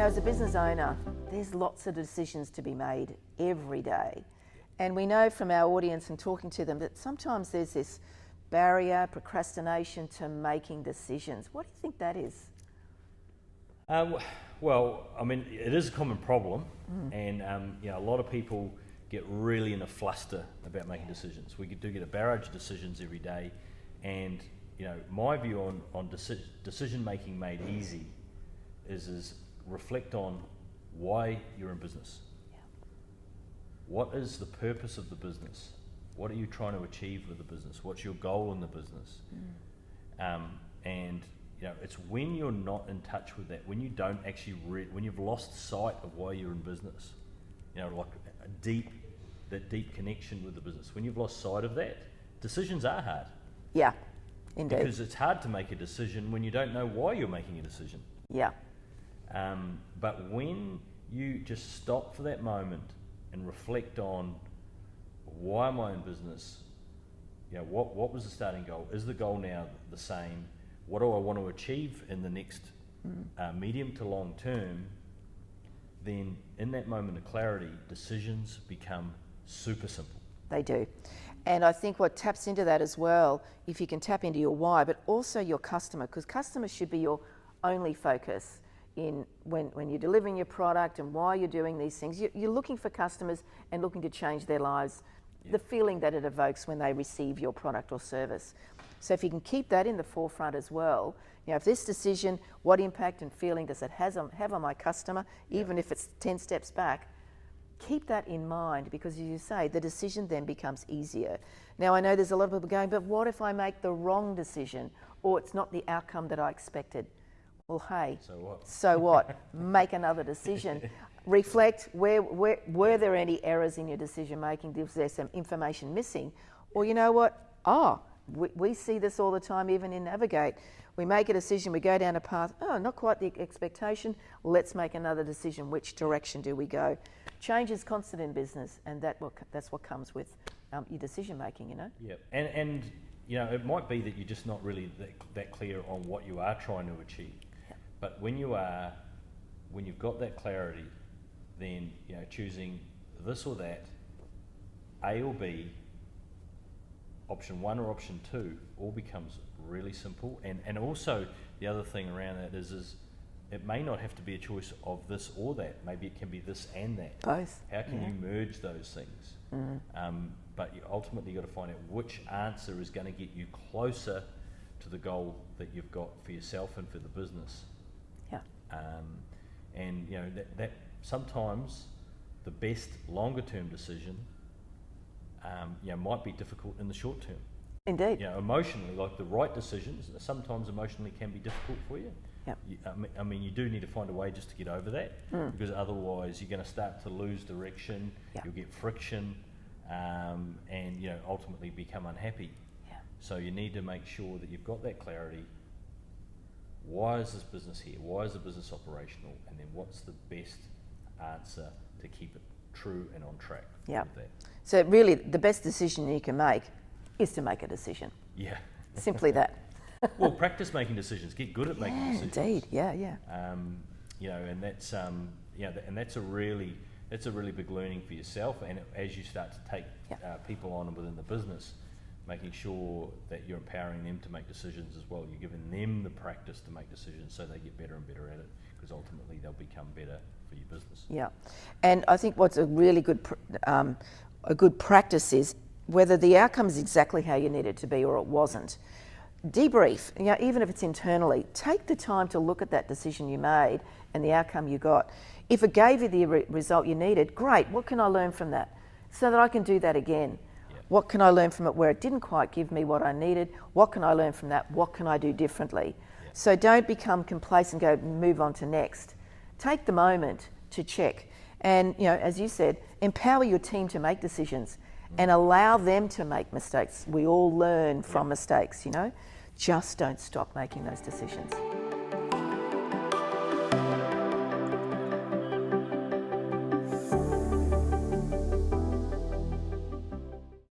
as a business owner, there's lots of decisions to be made every day. And we know from our audience and talking to them that sometimes there's this barrier, procrastination to making decisions. What do you think that is? Well, I mean, it is a common problem, and a lot of people get really in a fluster about making decisions. We do get a barrage of decisions every day, and my view on decision making made easy is reflect on why you're in business. Yeah. What is the purpose of the business? What are you trying to achieve with the business? What's your goal in the business? And it's when you're not in touch with that, when you don't actually when you've lost sight of why you're in business, like that deep connection with the business. When you've lost sight of that, decisions are hard. Yeah, indeed. Because it's hard to make a decision when you don't know why you're making a decision. Yeah. But when you just stop for that moment and reflect on why am I in business? What was the starting goal? Is the goal now the same? What do I want to achieve in the next medium to long term? Then in that moment of clarity, decisions become super simple. They do. And I think what taps into that as well, if you can tap into your why, but also your customer, because customers should be your only focus in when you're delivering your product and why you're doing these things. You're looking for customers and looking to change their lives, the feeling that it evokes when they receive your product or service. So if you can keep that in the forefront as well, if this decision, what impact and feeling does it have on my customer, even if it's 10 steps back, keep that in mind, because as you say, the decision then becomes easier. Now I know there's a lot of people going, but what if I make the wrong decision or it's not the outcome that I expected? Well, hey, so what? Make another decision. Reflect, were there any errors in your decision making? Was there some information missing? Or you know what? We see this all the time, even in Navigate. We make a decision, we go down a path, not quite the expectation, let's make another decision. Which direction do we go? Change is constant in business, and that's what comes with your decision making, Yeah, and it might be that you're just not really that clear on what you are trying to achieve. Yeah. But when you've got that clarity, then choosing this or that, A or B, option 1 or option 2, all becomes really simple. And also the other thing around that is it may not have to be a choice of this or that. Maybe it can be this and that. Both. How can you merge those things? But you ultimately got to find out which answer is going to get you closer to the goal that you've got for yourself and for the business. Yeah. And that sometimes the best longer term decision might be difficult in the short term. Indeed. Emotionally, like the right decisions, sometimes emotionally can be difficult for you. Yep. I mean, you do need to find a way just to get over that, because otherwise you're going to start to lose direction. Yep. You'll get friction, and ultimately become unhappy. Yeah. So you need to make sure that you've got that clarity. Why is this business here? Why is the business operational? And then what's the best answer to keep it true and on track? Yeah. With that. So really, the best decision you can make is to make a decision. Yeah. Simply that. Well, practice making decisions. Get good at making decisions. Indeed. Yeah. And that's and that's a really big learning for yourself. And as you start to take people on within the business, making sure that you're empowering them to make decisions as well. You're giving them the practice to make decisions, so they get better and better at it, because ultimately they'll become better for your business. Yeah, and I think what's a really good practice is, whether the outcome is exactly how you need it to be or it wasn't, debrief. Even if it's internally, take the time to look at that decision you made and the outcome you got. If it gave you the result you needed, great. What can I learn from that so that I can do that again? Yeah. What can I learn from it where it didn't quite give me what I needed? What can I learn from that? What can I do differently? Yeah. So don't become complacent, move on to next. Take the moment to check. And, as you said, empower your team to make decisions and allow them to make mistakes. We all learn from mistakes, Just don't stop making those decisions.